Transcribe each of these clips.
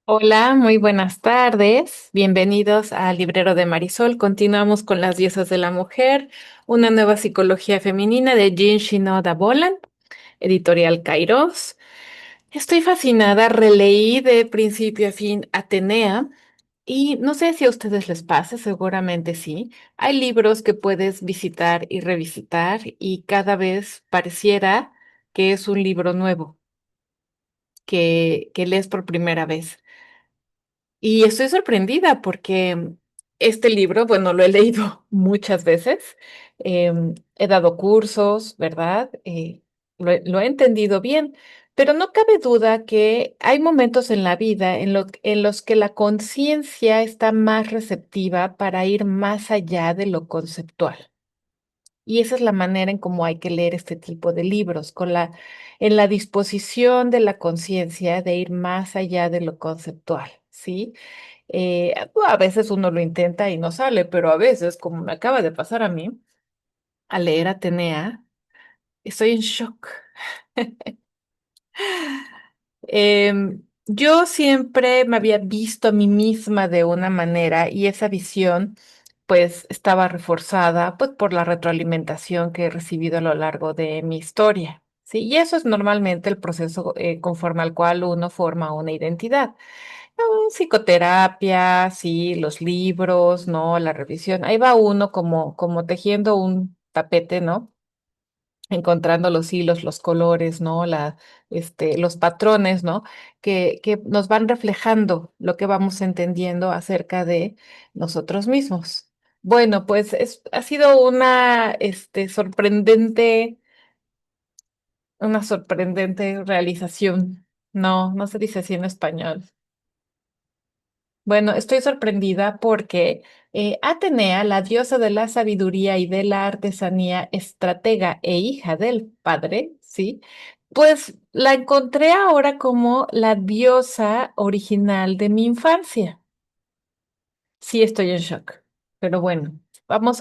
Hola, muy buenas tardes. Bienvenidos al Librero de Marisol. Continuamos con Las diosas de la mujer, una nueva psicología femenina de Jean Shinoda Boland, editorial Kairos. Estoy fascinada, releí de principio a fin Atenea y no sé si a ustedes les pase, seguramente sí. Hay libros que puedes visitar y revisitar y cada vez pareciera que es un libro nuevo que lees por primera vez. Y estoy sorprendida porque este libro, bueno, lo he leído muchas veces, he dado cursos, ¿verdad? Lo he entendido bien, pero no cabe duda que hay momentos en la vida en los que la conciencia está más receptiva para ir más allá de lo conceptual. Y esa es la manera en cómo hay que leer este tipo de libros, en la disposición de la conciencia de ir más allá de lo conceptual, ¿sí? A veces uno lo intenta y no sale, pero a veces, como me acaba de pasar a mí, al leer Atenea, estoy en shock. Yo siempre me había visto a mí misma de una manera y esa visión pues estaba reforzada pues por la retroalimentación que he recibido a lo largo de mi historia. Sí, y eso es normalmente el proceso conforme al cual uno forma una identidad. Psicoterapia, sí, los libros, ¿no? La revisión. Ahí va uno como tejiendo un tapete, ¿no? Encontrando los hilos, los colores, ¿no? Los patrones, ¿no? Que nos van reflejando lo que vamos entendiendo acerca de nosotros mismos. Bueno, pues ha sido una sorprendente realización. No, no se dice así en español. Bueno, estoy sorprendida porque Atenea, la diosa de la sabiduría y de la artesanía, estratega e hija del padre, ¿sí? Pues la encontré ahora como la diosa original de mi infancia. Sí, estoy en shock, pero bueno, vamos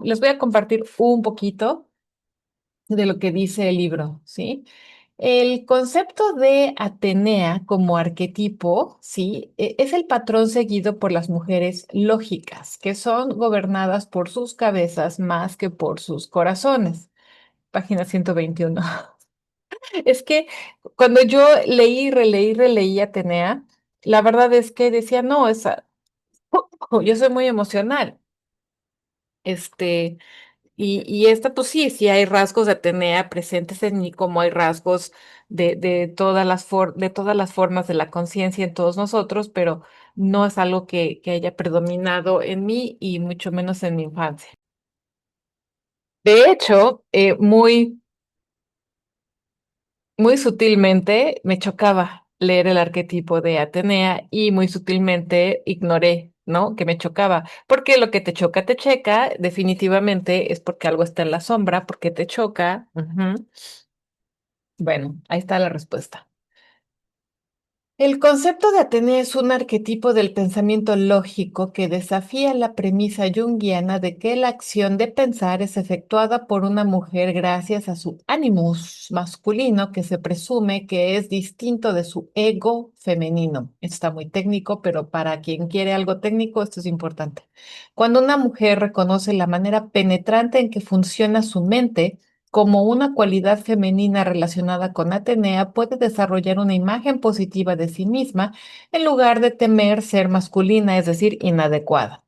les voy a compartir un poquito de lo que dice el libro, ¿sí? El concepto de Atenea como arquetipo, ¿sí? Es el patrón seguido por las mujeres lógicas, que son gobernadas por sus cabezas más que por sus corazones. Página 121. Es que cuando yo releí Atenea, la verdad es que decía, no, yo soy muy emocional. Este, y esta, pues sí, sí hay rasgos de Atenea presentes en mí, como hay rasgos de de todas las formas de la conciencia en todos nosotros, pero no es algo que haya predominado en mí y mucho menos en mi infancia. De hecho, muy sutilmente me chocaba leer el arquetipo de Atenea y muy sutilmente ignoré, ¿no? Que me chocaba, porque lo que te choca, te checa, definitivamente es porque algo está en la sombra, porque te choca. Ujú. Bueno, ahí está la respuesta. El concepto de Atenea es un arquetipo del pensamiento lógico que desafía la premisa junguiana de que la acción de pensar es efectuada por una mujer gracias a su animus masculino que se presume que es distinto de su ego femenino. Está muy técnico, pero para quien quiere algo técnico, esto es importante. Cuando una mujer reconoce la manera penetrante en que funciona su mente, como una cualidad femenina relacionada con Atenea, puede desarrollar una imagen positiva de sí misma en lugar de temer ser masculina, es decir, inadecuada.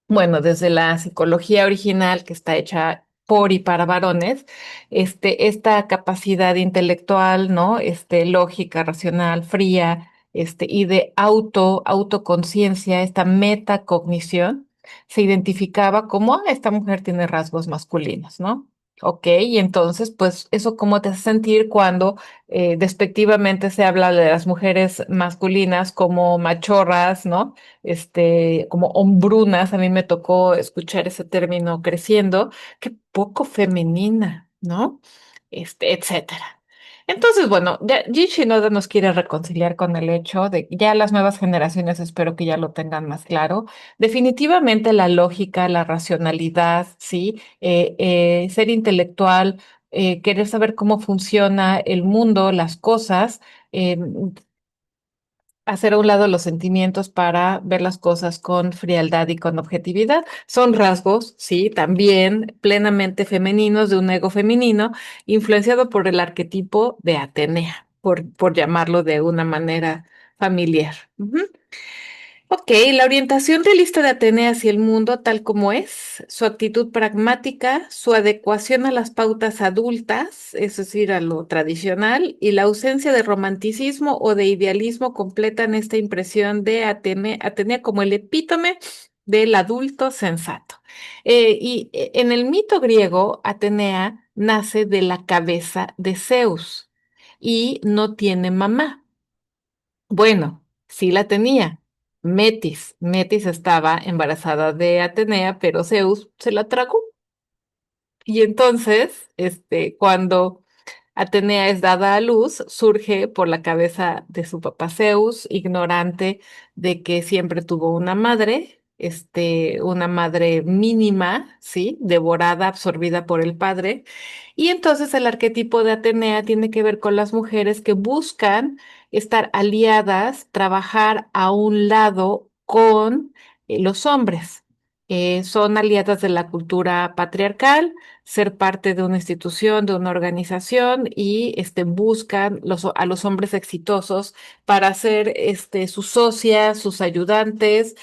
Bueno, desde la psicología original que está hecha por y para varones, esta capacidad intelectual, ¿no? Lógica, racional, fría, y de autoconciencia, esta metacognición, se identificaba como, esta mujer tiene rasgos masculinos, ¿no? Ok, y entonces, pues, ¿eso cómo te hace sentir cuando despectivamente se habla de las mujeres masculinas como machorras, ¿no? Como hombrunas, a mí me tocó escuchar ese término creciendo, qué poco femenina, ¿no? Etcétera. Entonces, bueno, ya Gin Shinoda nos quiere reconciliar con el hecho de que ya las nuevas generaciones espero que ya lo tengan más claro. Definitivamente la lógica, la racionalidad, ¿sí? Ser intelectual, querer saber cómo funciona el mundo, las cosas, eh, hacer a un lado los sentimientos para ver las cosas con frialdad y con objetividad. Son rasgos, sí, también plenamente femeninos de un ego femenino, influenciado por el arquetipo de Atenea, por llamarlo de una manera familiar. Ujú. Ok, la orientación realista de Atenea hacia el mundo tal como es, su actitud pragmática, su adecuación a las pautas adultas, es decir, a lo tradicional, y la ausencia de romanticismo o de idealismo completan esta impresión de Atenea como el epítome del adulto sensato. En el mito griego, Atenea nace de la cabeza de Zeus y no tiene mamá. Bueno, sí la tenía. Metis. Metis estaba embarazada de Atenea, pero Zeus se la tragó. Y entonces, cuando Atenea es dada a luz, surge por la cabeza de su papá Zeus, ignorante de que siempre tuvo una madre mínima, ¿sí? Devorada, absorbida por el padre. Y entonces el arquetipo de Atenea tiene que ver con las mujeres que buscan estar aliadas, trabajar a un lado con los hombres. Son aliadas de la cultura patriarcal, ser parte de una institución, de una organización y buscan a los hombres exitosos para ser sus socias, sus ayudantes,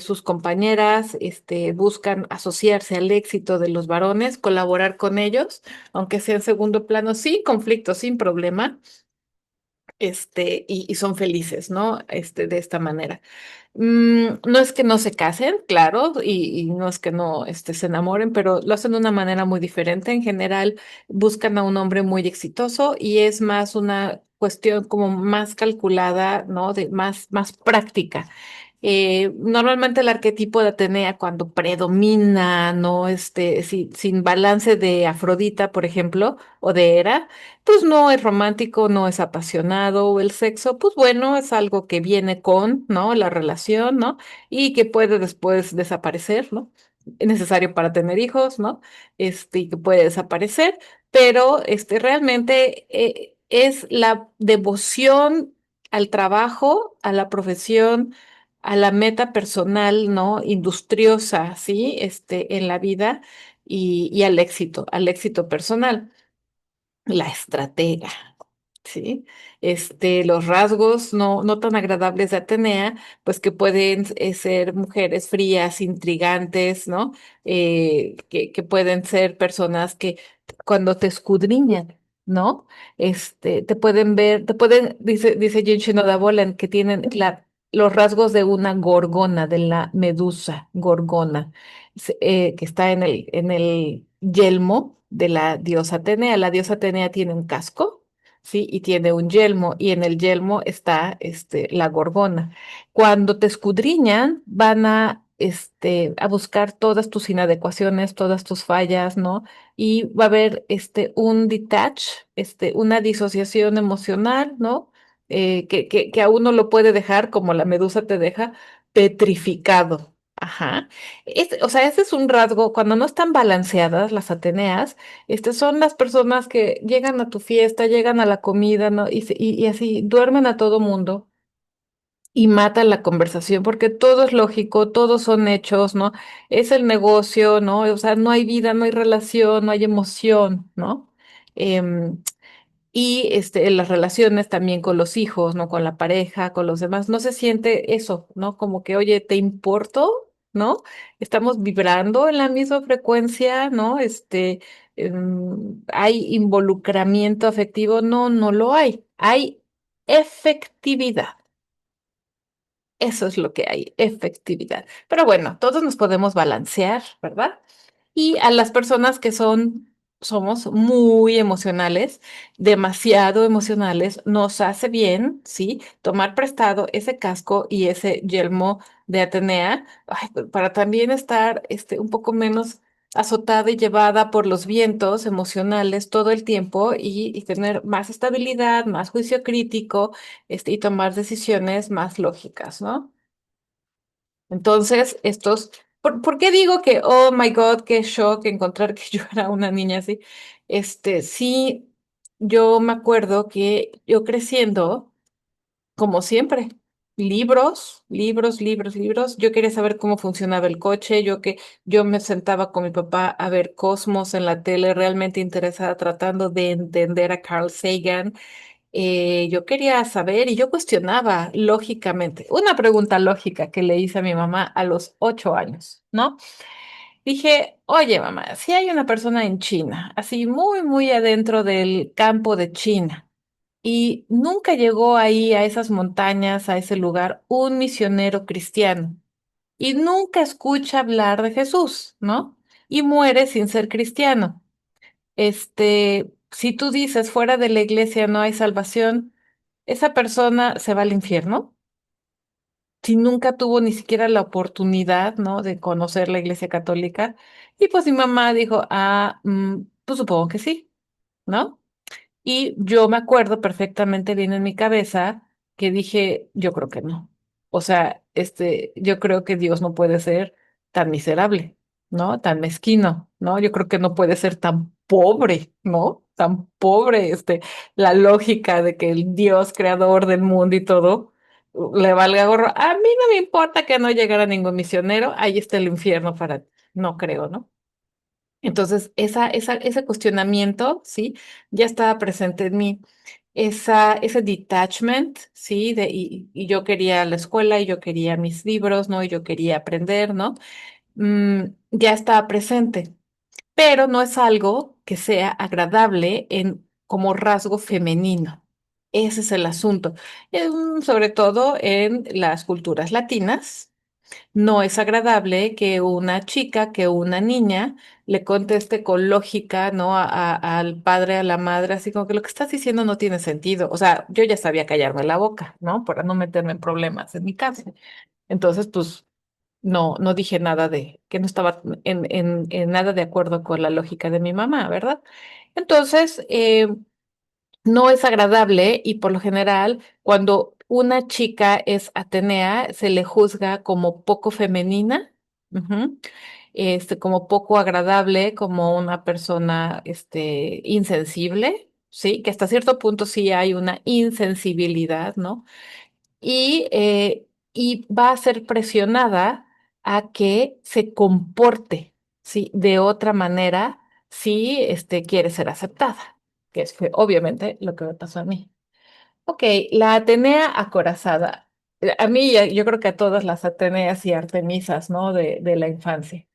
sus compañeras, buscan asociarse al éxito de los varones, colaborar con ellos, aunque sea en segundo plano, sin conflicto, sin problema, y son felices, ¿no? De esta manera. No es que no se casen, claro, y no es que no se enamoren, pero lo hacen de una manera muy diferente. En general, buscan a un hombre muy exitoso y es más una cuestión como más calculada, ¿no? Más práctica. Normalmente el arquetipo de Atenea cuando predomina, ¿no? Sin balance de Afrodita, por ejemplo, o de Hera, pues no es romántico, no es apasionado, o el sexo, pues bueno, es algo que viene con, ¿no? La relación, ¿no? Y que puede después desaparecer, ¿no? Es necesario para tener hijos, ¿no? Y que puede desaparecer, pero realmente es la devoción al trabajo, a la profesión, a la meta personal, ¿no? Industriosa, ¿sí? En la vida y al éxito personal. La estratega, ¿sí? Los rasgos no tan agradables de Atenea, pues que pueden ser mujeres frías, intrigantes, ¿no? Que pueden ser personas que cuando te escudriñan, ¿no? Te pueden ver, dice Jean Shinoda Bolen, que tienen los rasgos de una gorgona, de la medusa gorgona, que está en el yelmo de la diosa Atenea. La diosa Atenea tiene un casco, ¿sí? Y tiene un yelmo, y en el yelmo está la gorgona. Cuando te escudriñan, van a buscar todas tus inadecuaciones, todas tus fallas, ¿no? Y va a haber un detach, una disociación emocional, ¿no? Que a uno lo puede dejar, como la medusa te deja, petrificado. Ajá. O sea, ese es un rasgo, cuando no están balanceadas las Ateneas, son las personas que llegan a tu fiesta, llegan a la comida, ¿no? Y así duermen a todo mundo y matan la conversación porque todo es lógico, todos son hechos, ¿no? Es el negocio, ¿no? O sea, no hay vida, no hay relación, no hay emoción, ¿no? Em, y en las relaciones también con los hijos, ¿no? Con la pareja, con los demás, no se siente eso, ¿no? Como que, oye, ¿te importo? ¿No? Estamos vibrando en la misma frecuencia, ¿no? ¿Hay involucramiento afectivo? No, no lo hay. Hay efectividad. Eso es lo que hay, efectividad. Pero bueno, todos nos podemos balancear, ¿verdad? Y a las personas que somos muy emocionales, demasiado emocionales, nos hace bien, ¿sí? Tomar prestado ese casco y ese yelmo de Atenea, ay, para también estar un poco menos azotada y llevada por los vientos emocionales todo el tiempo y tener más estabilidad, más juicio crítico, y tomar decisiones más lógicas, ¿no? Entonces, ¿por qué digo que, oh my God, qué shock encontrar que yo era una niña así? Sí, yo me acuerdo que yo creciendo, como siempre. Libros, libros, libros, libros. Yo quería saber cómo funcionaba el coche. Yo me sentaba con mi papá a ver Cosmos en la tele, realmente interesada, tratando de entender a Carl Sagan. Yo quería saber y yo cuestionaba lógicamente. Una pregunta lógica que le hice a mi mamá a los 8 años, ¿no? Dije, oye, mamá, si hay una persona en China, así muy, muy adentro del campo de China, y nunca llegó ahí a esas montañas, a ese lugar, un misionero cristiano, y nunca escucha hablar de Jesús, ¿no? Y muere sin ser cristiano. Si tú dices fuera de la iglesia no hay salvación, esa persona se va al infierno si nunca tuvo ni siquiera la oportunidad, ¿no? De conocer la iglesia católica. Y pues mi mamá dijo, pues supongo que sí, ¿no? Y yo me acuerdo perfectamente bien en mi cabeza que dije, yo creo que no. O sea, yo creo que Dios no puede ser tan miserable, ¿no? Tan mezquino, ¿no? Yo creo que no puede ser tan pobre, ¿no? Tan pobre, la lógica de que el Dios creador del mundo y todo le valga gorro. A mí no me importa que no llegara ningún misionero, ahí está el infierno para ti. No creo, ¿no? Entonces, ese cuestionamiento, ¿sí? Ya estaba presente en mí. Ese detachment, ¿sí? Y yo quería la escuela y yo quería mis libros, ¿no? Y yo quería aprender, ¿no? Ya estaba presente, pero no es algo que sea agradable como rasgo femenino. Ese es el asunto. Sobre todo en las culturas latinas. No es agradable que una chica, que una niña le conteste con lógica, ¿no? Al padre, a la madre, así como que lo que estás diciendo no tiene sentido. O sea, yo ya sabía callarme la boca, ¿no? Para no meterme en problemas en mi casa. Entonces, pues, no dije nada que no estaba en nada de acuerdo con la lógica de mi mamá, ¿verdad? Entonces, no es agradable y por lo general, cuando una chica es Atenea, se le juzga como poco femenina, ujú, como poco agradable, como una persona, insensible, sí, que hasta cierto punto sí hay una insensibilidad, ¿no? Y va a ser presionada a que se comporte, ¿sí? De otra manera si quiere ser aceptada, que fue obviamente lo que me pasó a mí. Ok, la Atenea acorazada. A mí, yo creo que a todas las Ateneas y Artemisas, ¿no? De la infancia.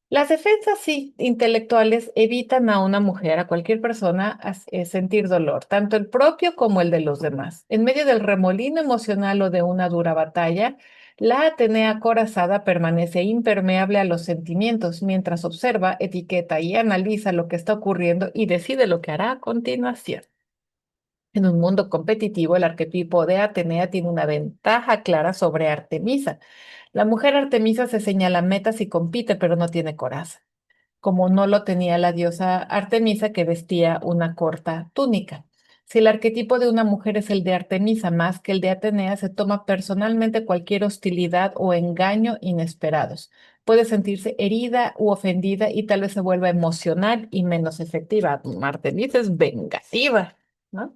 Las defensas sí, intelectuales evitan a una mujer, a cualquier persona, sentir dolor, tanto el propio como el de los demás. En medio del remolino emocional o de una dura batalla, la Atenea acorazada permanece impermeable a los sentimientos mientras observa, etiqueta y analiza lo que está ocurriendo y decide lo que hará a continuación. En un mundo competitivo, el arquetipo de Atenea tiene una ventaja clara sobre Artemisa. La mujer Artemisa se señala metas y compite, pero no tiene coraza como no lo tenía la diosa Artemisa que vestía una corta túnica. Si el arquetipo de una mujer es el de Artemisa más que el de Atenea, se toma personalmente cualquier hostilidad o engaño inesperados. Puede sentirse herida u ofendida y tal vez se vuelva emocional y menos efectiva. Artemisa es vengativa, ¿no?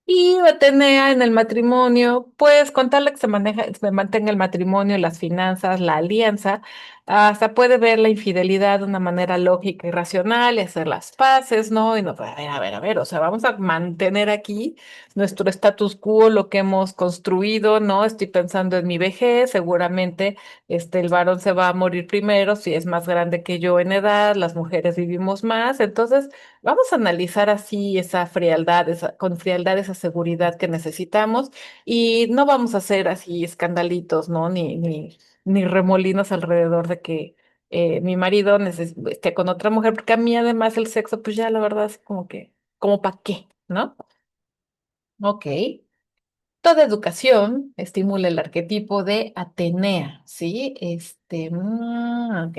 Y Atenea en el matrimonio, pues con tal de que se mantenga el matrimonio, las finanzas, la alianza, hasta puede ver la infidelidad de una manera lógica y racional y hacer las paces, ¿no? Y no, pues, a ver, o sea, vamos a mantener aquí nuestro status quo, lo que hemos construido, ¿no? Estoy pensando en mi vejez, seguramente el varón se va a morir primero, si es más grande que yo en edad, las mujeres vivimos más, entonces vamos a analizar así esa frialdad, con frialdad esa seguridad que necesitamos y no vamos a hacer así escandalitos, ¿no? Ni remolinos alrededor de que mi marido esté con otra mujer, porque a mí además el sexo, pues ya la verdad es como que, ¿como para qué? ¿No? Ok. Toda educación estimula el arquetipo de Atenea, ¿sí? Ok.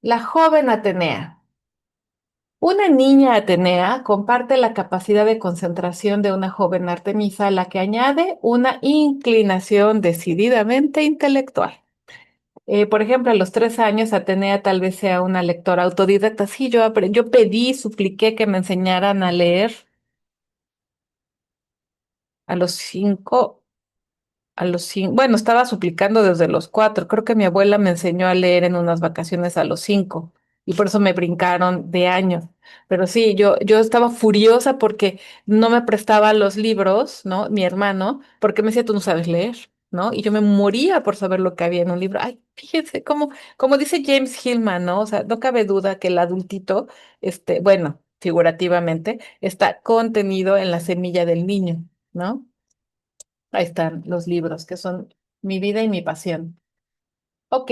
La joven Atenea. Una niña Atenea comparte la capacidad de concentración de una joven Artemisa, a la que añade una inclinación decididamente intelectual. Por ejemplo, a los 3 años, Atenea tal vez sea una lectora autodidacta. Sí, yo pedí, supliqué que me enseñaran a leer. A los 5, bueno, estaba suplicando desde los 4. Creo que mi abuela me enseñó a leer en unas vacaciones a los 5 y por eso me brincaron de año. Pero sí, yo estaba furiosa porque no me prestaba los libros, ¿no? Mi hermano, porque me decía, tú no sabes leer, ¿no? Y yo me moría por saber lo que había en un libro. Ay, fíjense, como dice James Hillman, ¿no? O sea, no cabe duda que el adultito, bueno, figurativamente, está contenido en la semilla del niño, ¿no? Ahí están los libros, que son mi vida y mi pasión. Ok,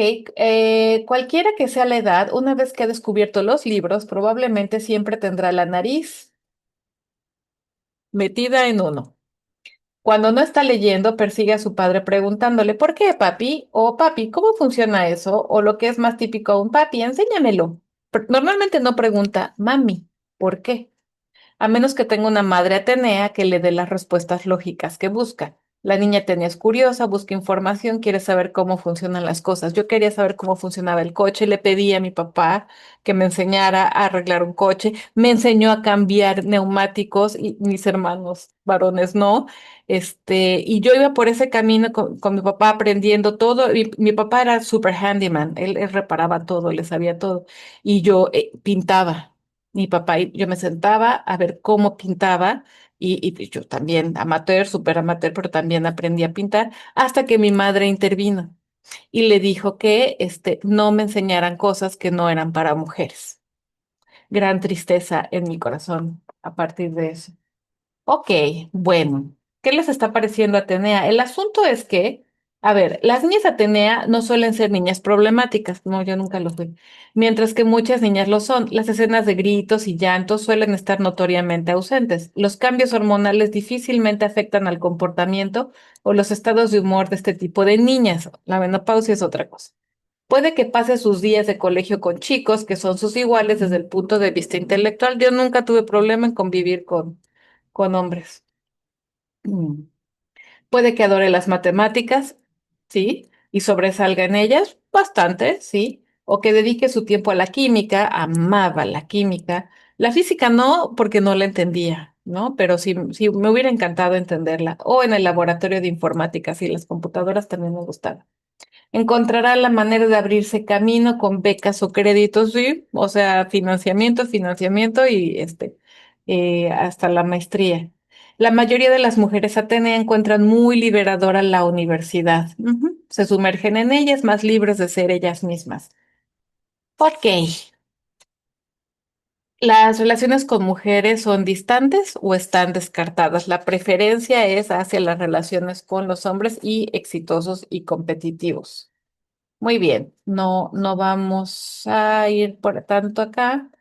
cualquiera que sea la edad, una vez que ha descubierto los libros, probablemente siempre tendrá la nariz metida en uno. Cuando no está leyendo, persigue a su padre preguntándole, ¿por qué, papi? O papi, ¿cómo funciona eso? O lo que es más típico aún, papi, enséñamelo. Normalmente no pregunta, mami, ¿por qué? A menos que tenga una madre Atenea que le dé las respuestas lógicas que busca. La niña Atenea es curiosa, busca información, quiere saber cómo funcionan las cosas. Yo quería saber cómo funcionaba el coche, le pedí a mi papá que me enseñara a arreglar un coche, me enseñó a cambiar neumáticos y mis hermanos varones no. Y yo iba por ese camino con mi papá aprendiendo todo. Y mi papá era super handyman, él reparaba todo, le sabía todo. Y yo pintaba. Mi papá y yo me sentaba a ver cómo pintaba y yo también amateur, súper amateur, pero también aprendí a pintar hasta que mi madre intervino y le dijo que no me enseñaran cosas que no eran para mujeres. Gran tristeza en mi corazón a partir de eso. Ok, bueno, ¿qué les está pareciendo Atenea? El asunto es que, a ver, las niñas Atenea no suelen ser niñas problemáticas, no, yo nunca lo fui, mientras que muchas niñas lo son. Las escenas de gritos y llantos suelen estar notoriamente ausentes. Los cambios hormonales difícilmente afectan al comportamiento o los estados de humor de este tipo de niñas. La menopausia es otra cosa. Puede que pase sus días de colegio con chicos que son sus iguales desde el punto de vista intelectual. Yo nunca tuve problema en convivir con hombres. Mm. Puede que adore las matemáticas, sí, y sobresalga en ellas bastante, sí, o que dedique su tiempo a la química, amaba la química. La física no, porque no la entendía, ¿no? Pero sí, sí me hubiera encantado entenderla. O en el laboratorio de informática, sí, las computadoras también me gustaban. Encontrará la manera de abrirse camino con becas o créditos, sí, o sea, financiamiento y hasta la maestría. La mayoría de las mujeres Atenea encuentran muy liberadora la universidad. Ujú. Se sumergen en ellas más libres de ser ellas mismas. Ok, ¿las relaciones con mujeres son distantes o están descartadas? La preferencia es hacia las relaciones con los hombres y exitosos y competitivos. Muy bien, no vamos a ir por tanto acá.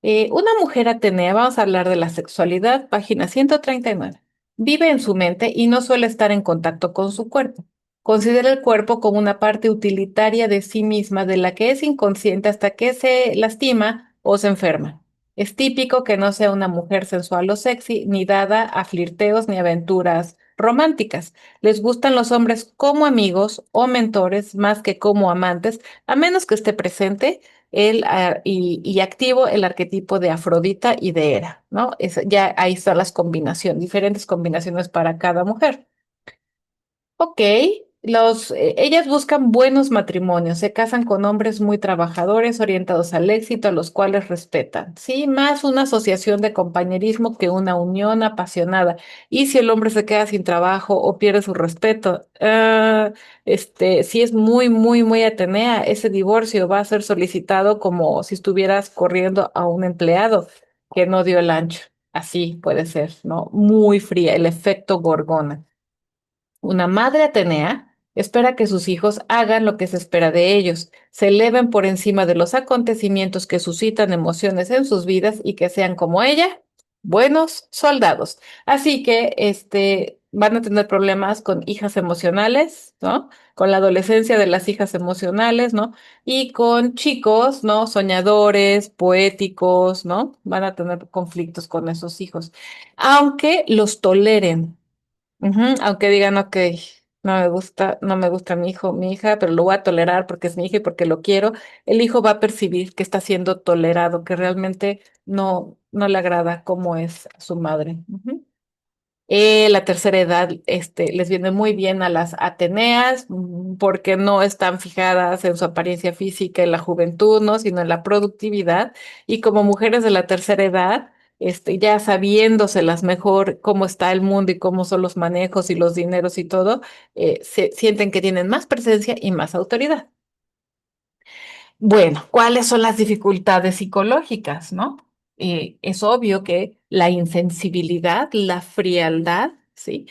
Una mujer Atenea, vamos a hablar de la sexualidad, página 139. Vive en su mente y no suele estar en contacto con su cuerpo. Considera el cuerpo como una parte utilitaria de sí misma de la que es inconsciente hasta que se lastima o se enferma. Es típico que no sea una mujer sensual o sexy, ni dada a flirteos ni aventuras románticas. Les gustan los hombres como amigos o mentores más que como amantes, a menos que esté presente y activo el arquetipo de Afrodita y de Hera, ¿no? Ya ahí están las combinaciones, diferentes combinaciones para cada mujer. Ok, ellas buscan buenos matrimonios, se casan con hombres muy trabajadores, orientados al éxito, a los cuales respetan. Sí, más una asociación de compañerismo que una unión apasionada. Y si el hombre se queda sin trabajo o pierde su respeto, si es muy, muy, muy Atenea, ese divorcio va a ser solicitado como si estuvieras corriendo a un empleado que no dio el ancho. Así puede ser, ¿no? Muy fría, el efecto Gorgona. Una madre Atenea espera que sus hijos hagan lo que se espera de ellos, se eleven por encima de los acontecimientos que suscitan emociones en sus vidas y que sean como ella, buenos soldados. Así que van a tener problemas con hijas emocionales, ¿no? Con la adolescencia de las hijas emocionales, ¿no? Y con chicos, ¿no? Soñadores, poéticos, ¿no? Van a tener conflictos con esos hijos, aunque los toleren. Ujú. Aunque digan, ok, no me gusta mi hijo, mi hija, pero lo voy a tolerar porque es mi hija y porque lo quiero, el hijo va a percibir que está siendo tolerado, que realmente no le agrada cómo es su madre. Ujú. La tercera edad, les viene muy bien a las Ateneas, porque no están fijadas en su apariencia física en la juventud, ¿no? Sino en la productividad. Y como mujeres de la tercera edad, ya sabiéndoselas mejor cómo está el mundo y cómo son los manejos y los dineros y todo, se sienten que tienen más presencia y más autoridad. Bueno, ¿cuáles son las dificultades psicológicas, no? Es obvio que la insensibilidad, la frialdad, ¿sí?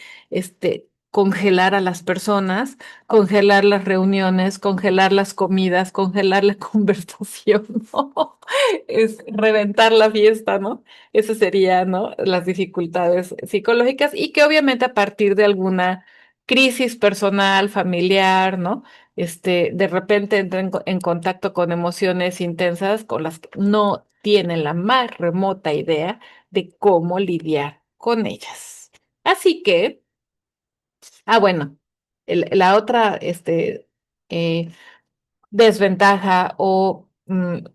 Congelar a las personas, congelar las reuniones, congelar las comidas, congelar la conversación, ¿no? Es reventar la fiesta, ¿no? Eso sería, ¿no? Las dificultades psicológicas y que obviamente a partir de alguna crisis personal, familiar, ¿no? De repente entra en contacto con emociones intensas con las que no tienen la más remota idea de cómo lidiar con ellas. Así que, bueno, la otra, eh, desventaja o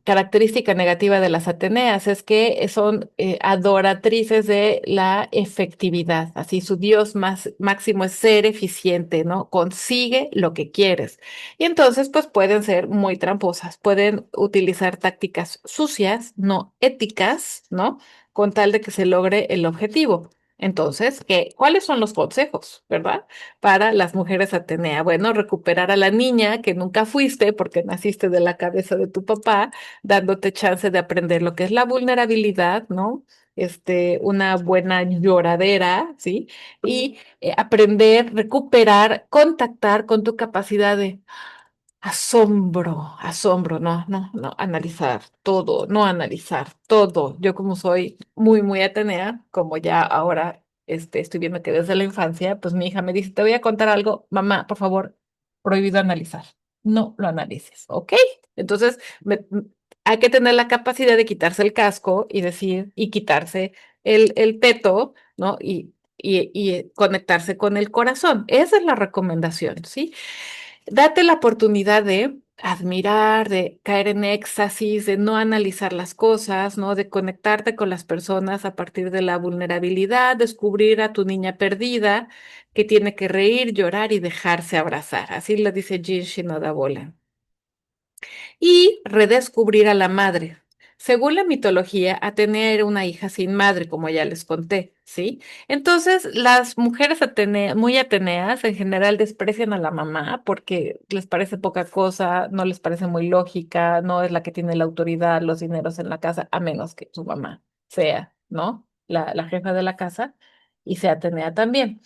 característica negativa de las Ateneas es que son adoratrices de la efectividad. Así su dios más máximo es ser eficiente, ¿no? Consigue lo que quieres. Y entonces, pues pueden ser muy tramposas, pueden utilizar tácticas sucias, no éticas, ¿no? Con tal de que se logre el objetivo. Entonces, ¿cuáles son los consejos, verdad? Para las mujeres Atenea. Bueno, recuperar a la niña que nunca fuiste porque naciste de la cabeza de tu papá, dándote chance de aprender lo que es la vulnerabilidad, ¿no? Una buena lloradera, ¿sí? Y aprender, recuperar, contactar con tu capacidad de asombro, asombro, no, no, no, analizar todo, no analizar todo. Yo como soy muy, muy Atenea, como ya ahora estoy viendo que desde la infancia, pues mi hija me dice, te voy a contar algo, mamá, por favor, prohibido analizar. No lo analices, ¿ok? Entonces, hay que tener la capacidad de quitarse el casco y decir, y quitarse el peto, ¿no? Y conectarse con el corazón. Esa es la recomendación, ¿sí? Date la oportunidad de admirar, de caer en éxtasis, de no analizar las cosas, ¿no? De conectarte con las personas a partir de la vulnerabilidad, descubrir a tu niña perdida que tiene que reír, llorar y dejarse abrazar. Así lo dice Jean Shinoda Bolen y redescubrir a la madre. Según la mitología, Atenea era una hija sin madre, como ya les conté, ¿sí? Entonces, las mujeres muy ateneas en general desprecian a la mamá porque les parece poca cosa, no les parece muy lógica, no es la que tiene la autoridad, los dineros en la casa, a menos que su mamá sea, ¿no? La jefa de la casa y sea Atenea también.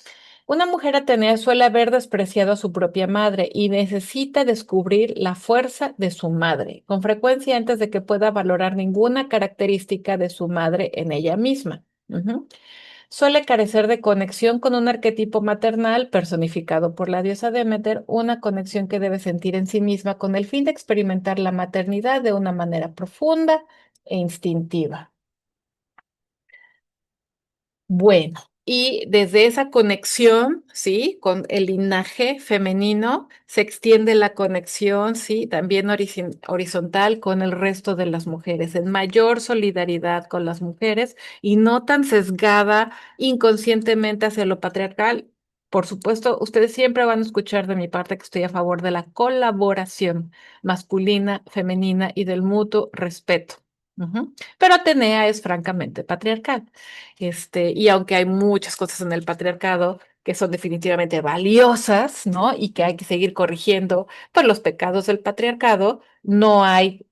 Una mujer atenea suele haber despreciado a su propia madre y necesita descubrir la fuerza de su madre, con frecuencia antes de que pueda valorar ninguna característica de su madre en ella misma. Ujú. Suele carecer de conexión con un arquetipo maternal personificado por la diosa Demeter, una conexión que debe sentir en sí misma con el fin de experimentar la maternidad de una manera profunda e instintiva. Bueno, y desde esa conexión, ¿sí? Con el linaje femenino, se extiende la conexión, ¿sí? También horizontal con el resto de las mujeres, en mayor solidaridad con las mujeres y no tan sesgada inconscientemente hacia lo patriarcal. Por supuesto, ustedes siempre van a escuchar de mi parte que estoy a favor de la colaboración masculina, femenina y del mutuo respeto. Ujú. Pero Atenea es francamente patriarcal. Y aunque hay muchas cosas en el patriarcado que son definitivamente valiosas, ¿no? Y que hay que seguir corrigiendo por los pecados del patriarcado, no hay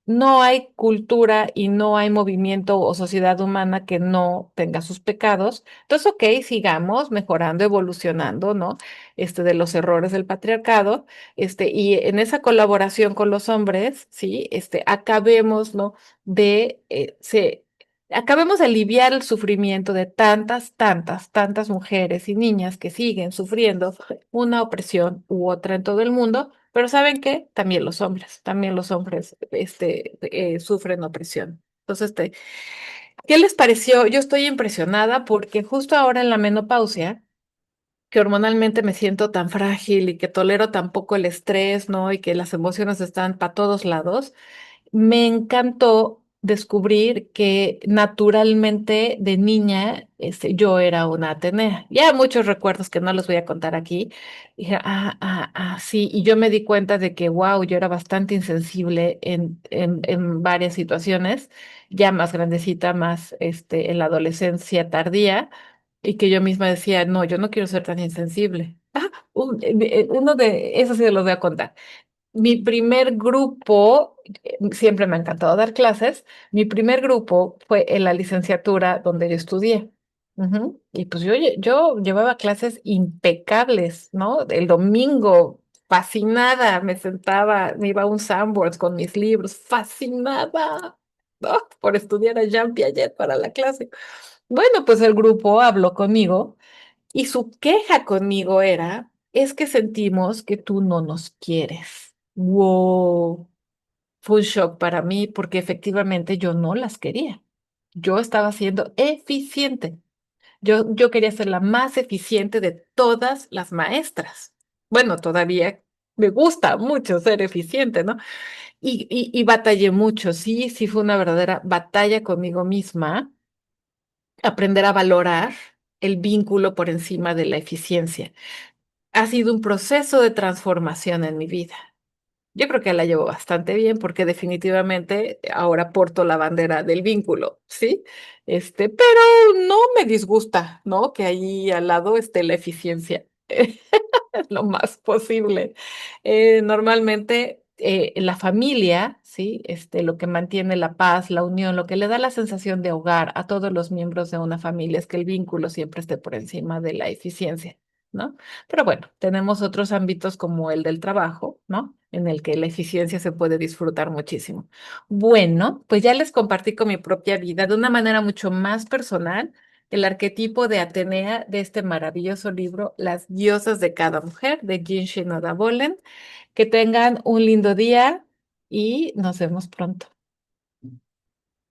cultura y no hay movimiento o sociedad humana que no tenga sus pecados. Entonces, ok, sigamos mejorando, evolucionando, ¿no? De los errores del patriarcado, y en esa colaboración con los hombres, ¿sí? Acabemos, ¿no? Acabemos de aliviar el sufrimiento de tantas, tantas, tantas mujeres y niñas que siguen sufriendo una opresión u otra en todo el mundo, pero ¿saben qué? También los hombres, sufren opresión. Entonces, ¿qué les pareció? Yo estoy impresionada porque justo ahora en la menopausia, que hormonalmente me siento tan frágil y que tolero tan poco el estrés, ¿no? Y que las emociones están para todos lados. Me encantó descubrir que naturalmente de niña yo era una Atenea. Ya muchos recuerdos que no los voy a contar aquí. Dije, sí, y yo me di cuenta de que, wow, yo era bastante insensible en varias situaciones, ya más grandecita, más en la adolescencia tardía, y que yo misma decía, no, yo no quiero ser tan insensible. Uno de esos sí se los voy a contar. Mi primer grupo, siempre me ha encantado dar clases, mi primer grupo fue en la licenciatura donde yo estudié. Ujú. Y pues yo llevaba clases impecables, ¿no? El domingo, fascinada, me sentaba, me iba a un Sanborns con mis libros, fascinada, ¿no? Por estudiar a Jean Piaget para la clase. Bueno, pues el grupo habló conmigo y su queja conmigo era, es que sentimos que tú no nos quieres. Wow, fue un shock para mí porque efectivamente yo no las quería. Yo estaba siendo eficiente. Yo quería ser la más eficiente de todas las maestras. Bueno, todavía me gusta mucho ser eficiente, ¿no? Y batallé mucho, sí, sí fue una verdadera batalla conmigo misma, aprender a valorar el vínculo por encima de la eficiencia. Ha sido un proceso de transformación en mi vida. Yo creo que la llevo bastante bien porque definitivamente ahora porto la bandera del vínculo, ¿sí? Pero no me disgusta, ¿no? Que ahí al lado esté la eficiencia. Lo más posible. Normalmente la familia, ¿sí? Lo que mantiene la paz, la unión, lo que le da la sensación de hogar a todos los miembros de una familia es que el vínculo siempre esté por encima de la eficiencia, ¿no? Pero bueno, tenemos otros ámbitos como el del trabajo, ¿no? En el que la eficiencia se puede disfrutar muchísimo. Bueno, pues ya les compartí con mi propia vida de una manera mucho más personal el arquetipo de Atenea de este maravilloso libro, Las diosas de cada mujer, de Jean Shinoda Bolen. Que tengan un lindo día y nos vemos pronto.